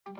In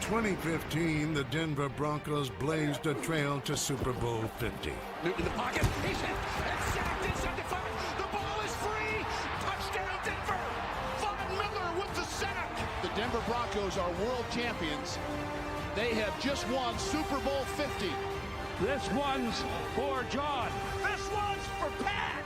2015, the Denver Broncos blazed a trail to Super Bowl 50. Newton in the pocket. He's hit and sacked inside the 5. The ball is free. Touchdown, Denver. Von Miller with the sack. The Denver Broncos are world champions. They have just won Super Bowl 50. This one's for John. This one's for Pat.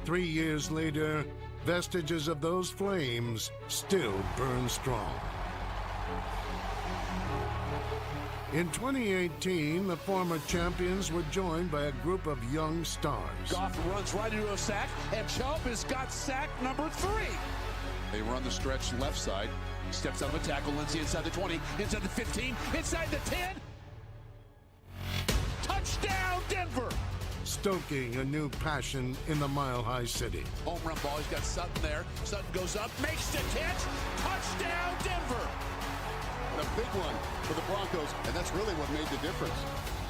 3 years later, vestiges of those flames still burn strong. In 2018, the former champions were joined by a group of young stars. Goff runs right into a sack, and Chubb has got sack number 3. They run the stretch left side. Steps out of a tackle. Lindsey inside the 20, inside the 15, inside the 10. Touchdown, Denver. Stoking a new passion in the Mile High City. Home run ball. He's got Sutton there. Sutton goes up, makes the catch. Touchdown, Denver. A big one for the Broncos, and that's really what made the difference.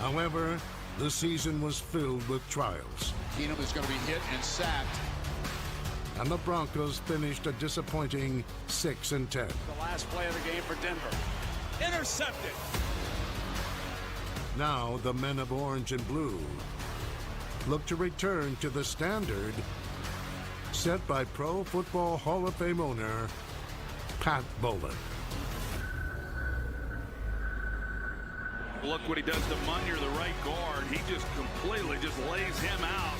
However, the season was filled with trials. Keenum is going to be hit and sacked. And the Broncos finished a disappointing 6-10. The last play of the game for Denver. Intercepted. Now the men of orange and blue look to return to the standard set by Pro Football Hall of Fame owner Pat Bowlen. Look what he does to Munyer, the right guard. He just completely just lays him out.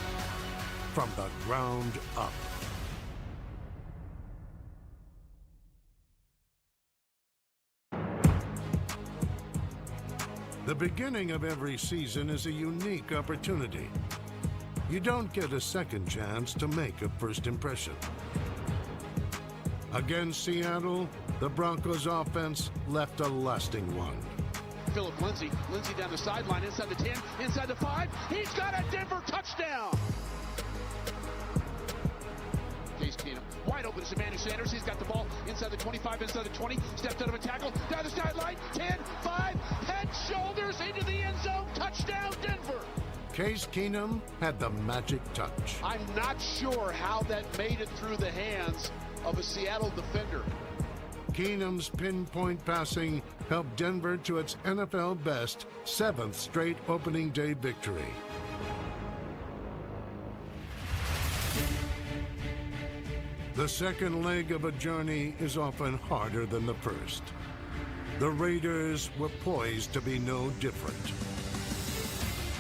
From the ground up. The beginning of every season is a unique opportunity. You don't get a second chance to make a first impression. Against Seattle, the Broncos offense left a lasting one. Philip Lindsey down the sideline, inside the 10, inside the 5. He's got a Denver touchdown. Case Keenum, wide open to Emmanuel Sanders. He's got the ball inside the 25, inside the 20. Steps out of a tackle, down the sideline, 10, 5, head, shoulders, into the end zone. Touchdown, Denver. Case Keenum had the magic touch. I'm not sure how that made it through the hands of a Seattle defender. Keenum's pinpoint passing helped Denver to its NFL best 7th straight opening day victory. The second leg of a journey is often harder than the first. The Raiders were poised to be no different.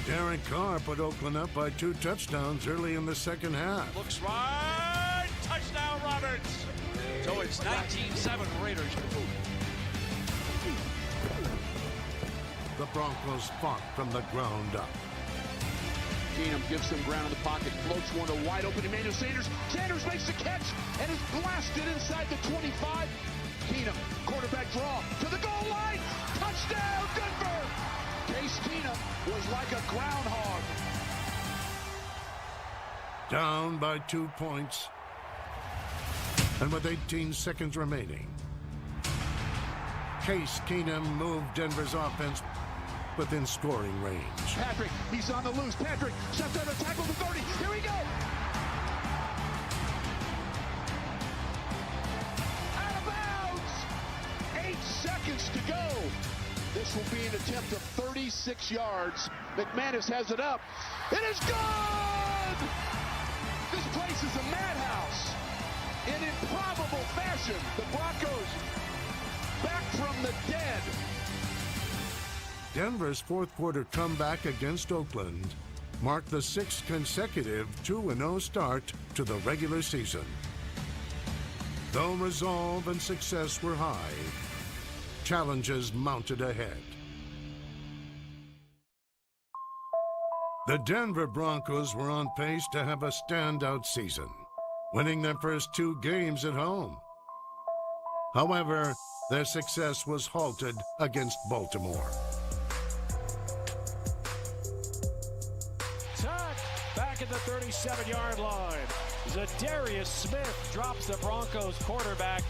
Derek Carr put Oakland up by 2 touchdowns early in the second half. Looks right. Touchdown, Roberts. So it's 19-7 Raiders. The Broncos fought from the ground up. Keenum gives some ground in the pocket, floats one to wide open Emmanuel Sanders. Sanders makes the catch and is blasted inside the 25. Keenum, quarterback draw to the goal line. Touchdown, Denver! Case Keenum was like a groundhog. Down by 2 points. And with 18 seconds remaining, Case Keenum moved Denver's offense within scoring range. Patrick, he's on the loose. Patrick steps out of tackle to 30. Here we go. Out of bounds. 8 seconds to go. This will be an attempt of 36 yards. McManus has it up. It is good! This place is a madhouse. In improbable fashion, the Broncos back from the dead. Denver's fourth quarter comeback against Oakland marked the 6th consecutive 2-0 start to the regular season. Though resolve and success were high, challenges mounted ahead. The Denver Broncos were on pace to have a standout season, winning their first 2 games at home. However, their success was halted against Baltimore. Tuck back at the 37-yard line. Zadarius Smith drops the Broncos quarterback.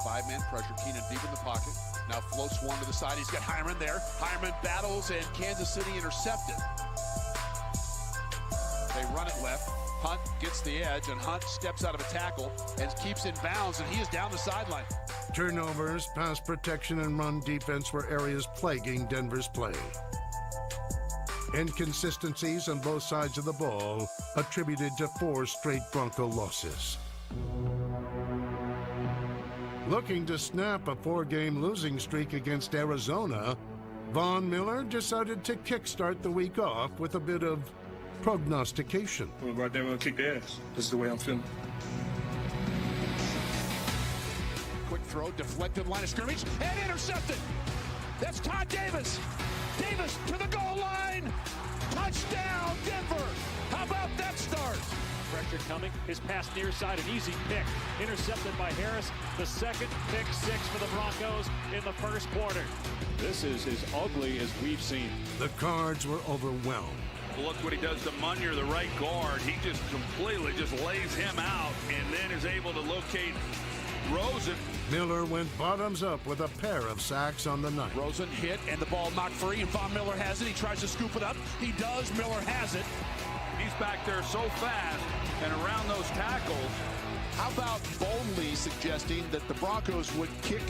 5-man pressure. Keenan deep in the pocket. Now floats one to the side. He's got Hireman there. Hireman battles, and Kansas City intercepted. They run it left. Hunt gets the edge, and Hunt steps out of a tackle and keeps in bounds, and he is down the sideline. Turnovers, pass protection, and run defense were areas plaguing Denver's play. Inconsistencies on both sides of the ball attributed to 4 straight Bronco losses. Looking to snap a 4-game losing streak against Arizona, Von Miller decided to kickstart the week off with a bit of prognostication. We'll go out there and we'll kick their ass. This is the way I'm feeling. Quick throw, deflected line of scrimmage, and intercepted. That's Todd Davis. Davis to the goal line. Touchdown, Denver. How about that start? Pressure coming. His pass near side, an easy pick. Intercepted by Harris. The second pick 6 for the Broncos in the first quarter. This is as ugly as we've seen. The Cards were overwhelmed. Look what he does to Munyer, the right guard. He just completely just lays him out and then is able to locate Rosen. Miller went bottoms up with a pair of sacks on the night. Rosen hit, and the ball knocked free, and Von Miller has it. He tries to scoop it up. He does. Miller has it. He's back there so fast and around those tackles. How about boldly suggesting that the Broncos would kick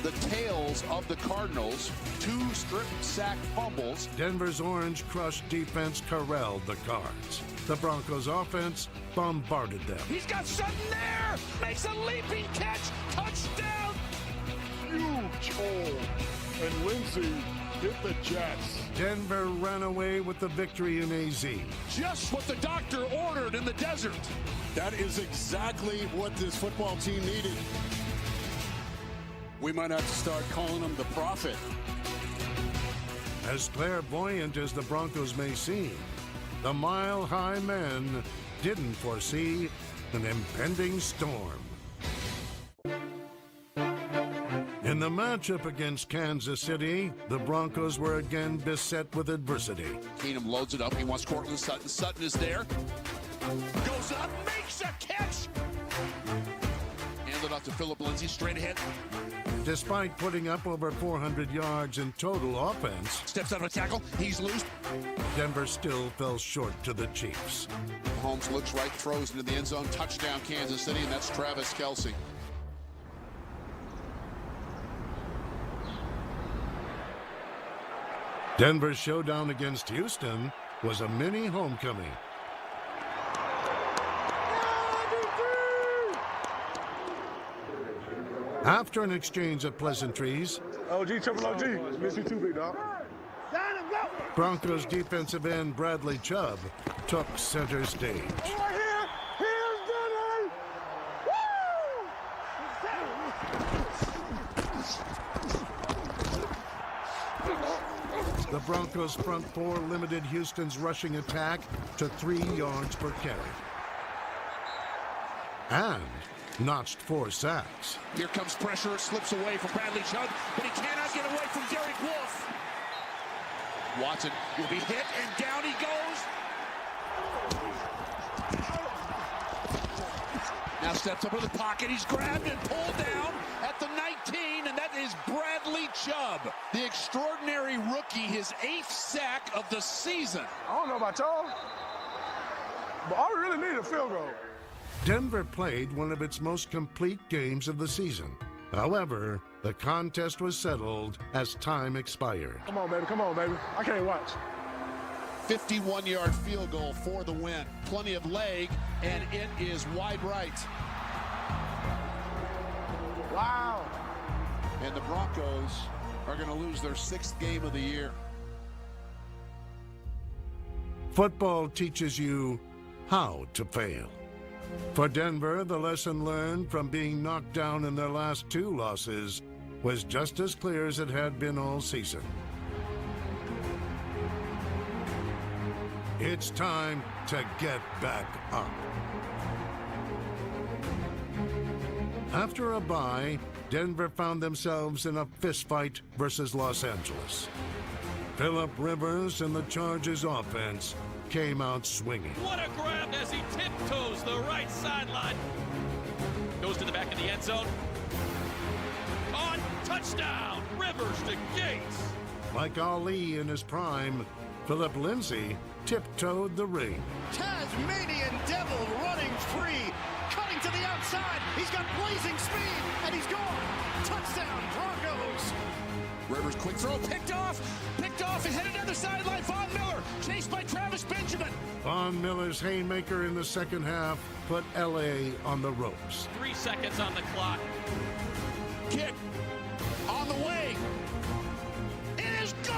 the tails of the Cardinals? 2 strip sack fumbles. Denver's Orange Crush defense corralled the Cards. The Broncos offense bombarded them. He's got Sutton there. Makes a leaping catch. Touchdown. Huge hole. And Lindsey hit the Jets. Denver ran away with the victory in AZ. Just what the doctor ordered in the desert. That is exactly what this football team needed. We might have to start calling him the prophet. As clairvoyant as the Broncos may seem, the Mile High men didn't foresee an impending storm. In the matchup against Kansas City, the Broncos were again beset with adversity. Keenum loads it up. He wants Cortland Sutton. Sutton is there. Goes up, makes a catch. Handed off to Phillip Lindsay, straight ahead. Despite putting up over 400 yards in total offense, Steps out of a tackle. He's loose. Denver still fell short to the Chiefs. Mahomes looks right, throws into the end zone. Touchdown, Kansas City, and that's Travis Kelce. Denver's showdown against Houston was a mini homecoming. After an exchange of pleasantries, OG, triple OG. Miss you too, big dog. Broncos defensive end Bradley Chubb took center stage. The Broncos front 4 limited Houston's rushing attack to 3 yards per carry. And notched 4 sacks. Here comes pressure, slips away from Bradley Chubb, but he cannot get away from Derek Wolfe. Watson will be hit, and down he goes. Now steps up into the pocket. He's grabbed and pulled down at the 19, and that is Bradley Chubb, the extraordinary rookie, his 8th sack of the season. I don't know about y'all, but all we really need is a field goal. Denver played one of its most complete games of the season. However, the contest was settled as time expired. Come on, baby. Come on, baby. I can't watch. 51-yard field goal for the win. Plenty of leg, and it is wide right. Wow. And the Broncos are going to lose their 6th game of the year. Football teaches you how to fail. For Denver, the lesson learned from being knocked down in their last 2 losses was just as clear as it had been all season. It's time to get back up. After a bye, Denver found themselves in a fistfight versus Los Angeles. Phillip Rivers and the Chargers offense came out swinging. What a grab as he tiptoes the right sideline. Goes to the back of the end zone. Touchdown, Rivers to Gates. Like Ali in his prime, Philip Lindsay tiptoed the ring. Tasmanian Devil running free, cutting to the outside. He's got blazing speed, and he's gone. Touchdown, Broncos. Rivers, quick throw, picked off, and headed down the sideline. Von Miller, chased by Travis Benjamin. Von Miller's haymaker in the second half put LA on the ropes. 3 seconds on the clock. Kick on the way. It is good!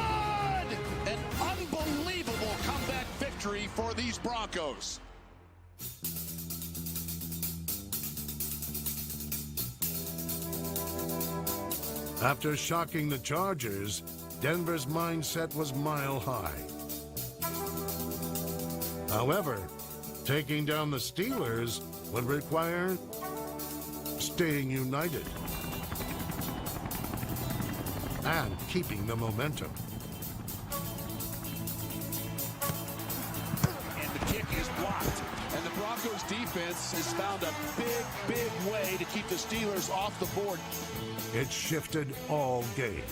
An unbelievable comeback victory for these Broncos. After shocking the Chargers, Denver's mindset was mile high. However, taking down the Steelers would require staying united and keeping the momentum. And the kick is blocked. And the Broncos defense has found a big way to keep the Steelers off the board. It shifted all game.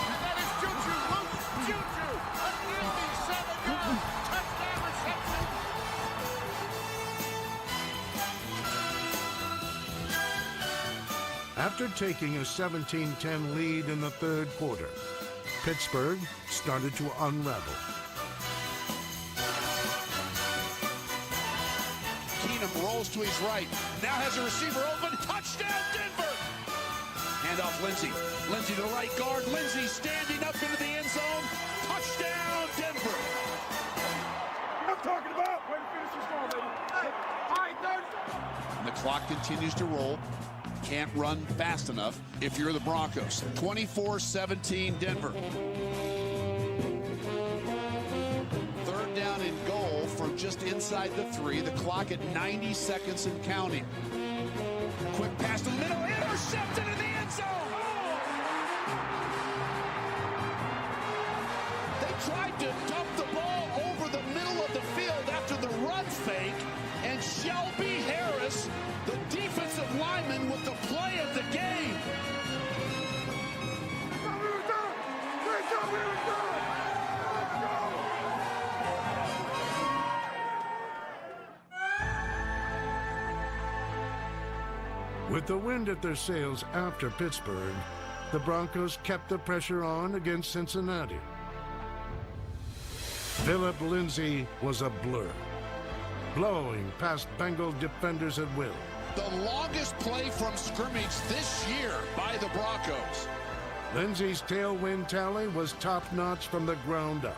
That is Juju, Luke Juju, a nearly 7-yard touchdown reception. After taking a 17-10 lead in the third quarter, Pittsburgh started to unravel. Keenum rolls to his right. Now has a receiver open. Touchdown, Denver! Handoff Lindsey. Lindsey to the right guard. Lindsey standing up into the end zone. Touchdown, Denver! I'm talking about. Way to finish this ball, baby. Hey, all right, And the clock continues to roll. Can't run fast enough if you're the Broncos. 24-17 Denver. Third down and goal from just inside the 3. The clock at 90 seconds and counting. Quick pass to the middle. Intercepted in the end zone. They tried to dump the ball over the middle of the field after the run fake. And Shelby Harris, the defensive lineman, with the play of the game. With the wind at their sails after Pittsburgh, the Broncos kept the pressure on against Cincinnati. Philip Lindsay was a blur, blowing past Bengal defenders at will. The longest play from scrimmage this year by the Broncos. Lindsay's tailwind tally was top-notch from the ground up,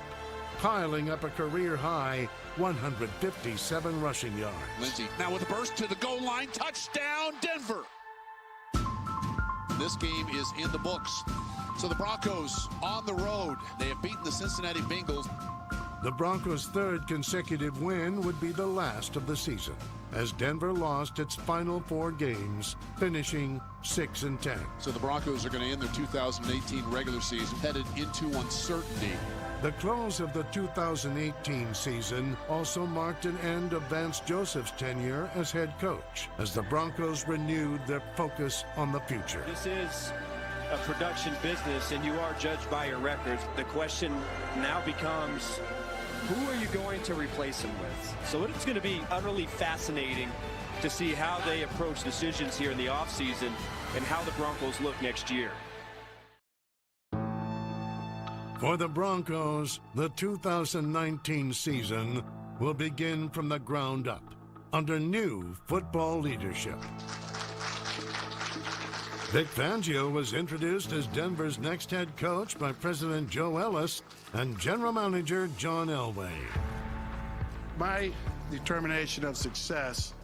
piling up a career-high 157 rushing yards. Lindsey now with a burst to the goal line. Touchdown, Denver. This game is in the books. So the Broncos on the road. They have beaten the Cincinnati Bengals. The Broncos' third consecutive win would be the last of the season, as Denver lost its final 4 games, finishing 6-10. So the Broncos are going to end their 2018 regular season headed into uncertainty. The close of the 2018 season also marked an end of Vance Joseph's tenure as head coach, as the Broncos renewed their focus on the future. This is a production business, and you are judged by your records. The question now becomes, who are you going to replace him with? So it's going to be utterly fascinating to see how they approach decisions here in the offseason and how the Broncos look next year. For the Broncos, the 2019 season will begin from the ground up, under new football leadership. Vic Fangio was introduced as Denver's next head coach by President Joe Ellis and General Manager John Elway. My determination of success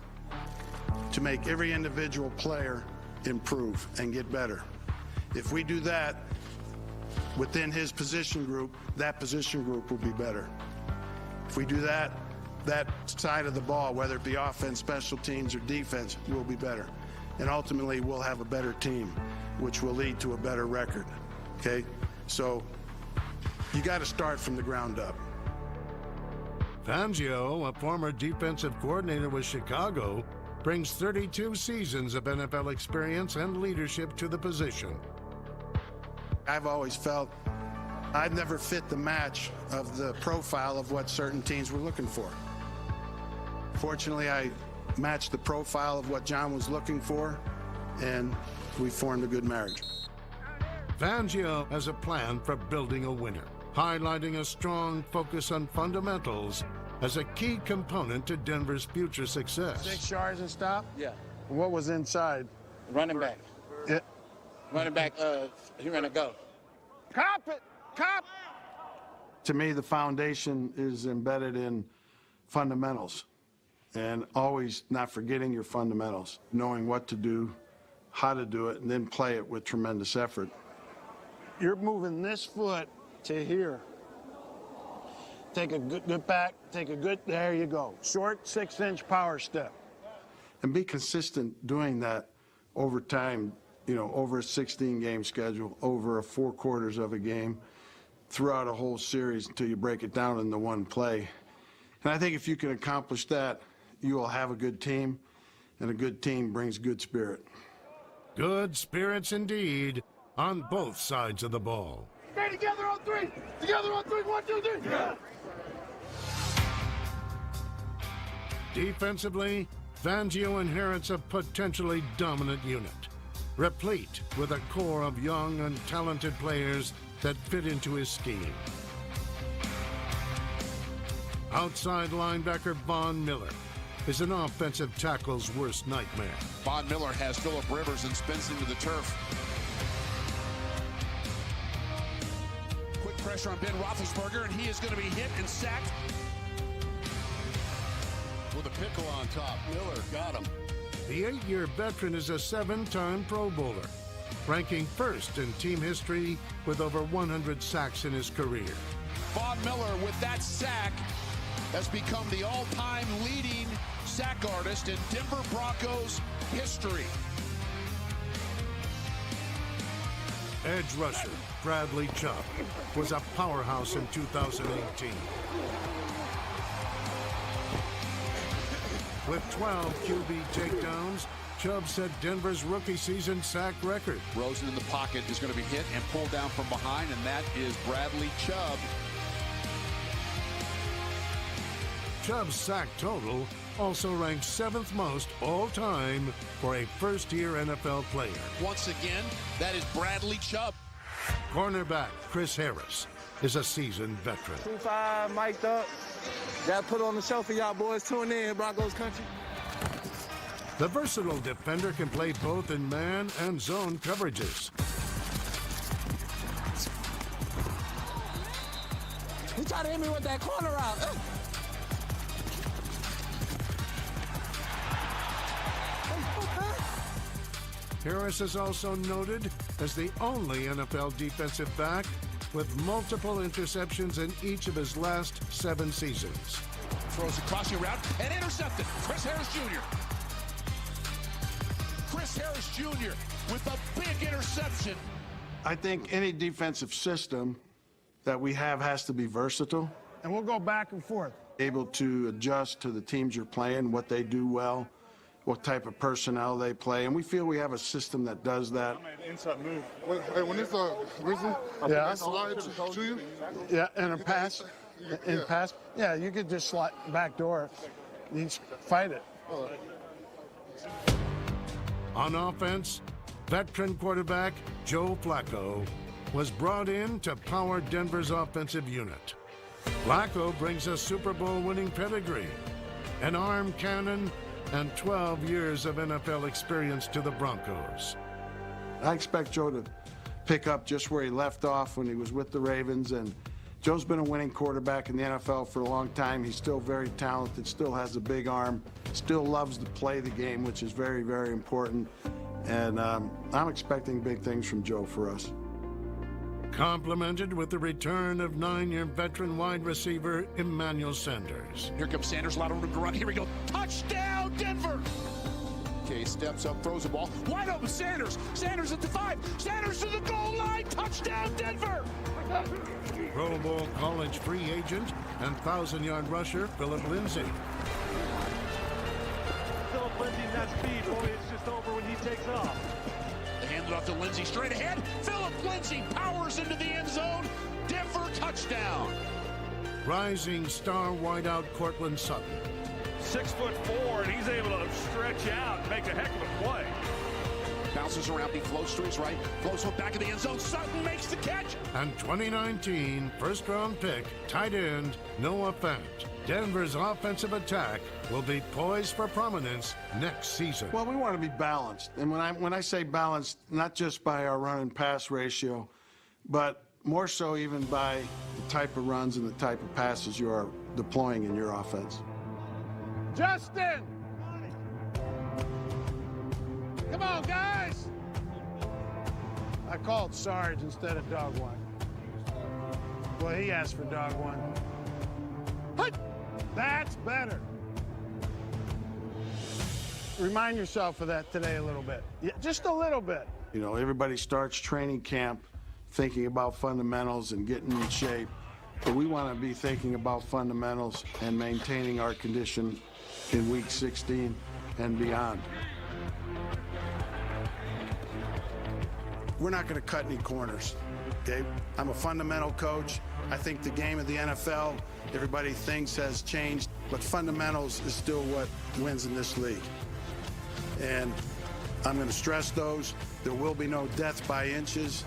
to make every individual player improve and get better. If we do that within his position group, that position group will be better. If we do that, that side of the ball, whether it be offense, special teams, or defense, will be better. And ultimately, we'll have a better team, which will lead to a better record, okay? So you got to start from the ground up. Fangio, a former defensive coordinator with Chicago, brings 32 seasons of NFL experience and leadership to the position. I've always felt I've never fit the match of the profile of what certain teams were looking for. Fortunately, I matched the profile of what John was looking for, and we formed a good marriage. Fangio has a plan for building a winner, highlighting a strong focus on fundamentals as a key component to Denver's future success. 6 yards and stop? Yeah. What was inside? Running back. Yeah. Running back, he ran a go. Cop it! Cop! To me, the foundation is embedded in fundamentals, and always not forgetting your fundamentals, knowing what to do, how to do it, and then play it with tremendous effort. You're moving this foot to here. Take a good back, there you go. Short 6-inch power step. And be consistent doing that over time, you know, over a 16-game schedule, over 4 quarters of a game, throughout a whole series until you break it down into one play. And I think if you can accomplish that, you will have a good team, and a good team brings good spirit. Good spirits indeed on both sides of the ball. Stay together on 3. Together on 3. 1, 2, 3. Yeah. Defensively, Fangio inherits a potentially dominant unit, replete with a core of young and talented players that fit into his scheme. Outside linebacker Von Miller is an offensive tackle's worst nightmare. Von Miller has Phillip Rivers and spins into the turf. Quick pressure on Ben Roethlisberger, and he is going to be hit and sacked. With a pickle on top, Miller got him. The 8-year veteran is a 7-time Pro Bowler, ranking first in team history with over 100 sacks in his career. Von Miller, with that sack, has become the all-time leading sack artist in Denver Broncos history. Edge rusher Bradley Chubb was a powerhouse in 2018. With 12 QB takedowns, Chubb set Denver's rookie season sack record. Rosen in the pocket is going to be hit and pulled down from behind, and that is Bradley Chubb. Chubb's sack total also ranked 7th most all-time for a first-year NFL player. Once again, that is Bradley Chubb. Cornerback Chris Harris is a seasoned veteran. 2-5, mic'd up. Got to put on the show for y'all boys. Tune in, Broncos country. The versatile defender can play both in man and zone coverages. He tried to hit me with that corner out. Harris is also noted as the only NFL defensive back with multiple interceptions in each of his last 7 seasons. Throws a crossing route and intercepted. Chris Harris Jr. Chris Harris Jr. with a big interception. I think any defensive system that we have has to be versatile. And we'll go back and forth. Able to adjust to the teams you're playing, what they do well, what type of personnel they play, and we feel we have a system that does that. Inside move. Hey, when it's Grizzly, yeah, slide to you. Yeah, and a pass, pass. Yeah, you could just slide back door. You fight it. On offense, veteran quarterback Joe Flacco was brought in to power Denver's offensive unit. Flacco brings a Super Bowl winning pedigree, an arm cannon, and 12 years of NFL experience to the Broncos. I expect Joe to pick up just where he left off when he was with the Ravens, and Joe's been a winning quarterback in the NFL for a long time. He's still very talented, still has a big arm, still loves to play the game, which is very, very important. And I'm expecting big things from Joe for us. Complemented with the return of 9-year veteran wide receiver Emmanuel Sanders. Here comes Sanders, a lot of room to run. Here we go. Touchdown, Denver! Okay, steps up, throws the ball. Wide open, Sanders. Sanders at the 5. Sanders to the goal line. Touchdown, Denver! Pro Bowl college free agent and 1,000-yard rusher Philip Lindsay. Philip Lindsay's got speed, boy. It's just over when he takes off. They hand it off to Lindsay straight ahead. Philip Lindsay powers into the end zone. Denver touchdown. Rising star wideout Cortland Sutton. 6'4", and he's able to stretch out and make a heck of a play. Bounces around, he floats to his right, floats hook back in the end zone. Sutton makes the catch. And 2019 first-round pick, tight end Noah Fant. Denver's offensive attack will be poised for prominence next season. Well, we want to be balanced. And when I say balanced, not just by our run and pass ratio, but more so even by the type of runs and the type of passes you are deploying in your offense. Justin! Come on, guys! I called Sarge instead of Dog One. Well, he asked for Dog One. That's better. Remind yourself of that today a little bit. Yeah, just a little bit. You know, everybody starts training camp thinking about fundamentals and getting in shape, but we want to be thinking about fundamentals and maintaining our condition in week 16 and beyond. We're not going to cut any corners, okay? I'm a fundamental coach. I think the game of the NFL, everybody thinks has changed, but fundamentals is still what wins in this league. And I'm going to stress those. There will be no death by inches.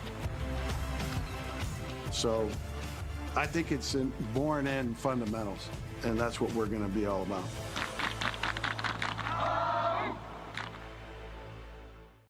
So I think it's born in fundamentals, and that's what we're going to be all about.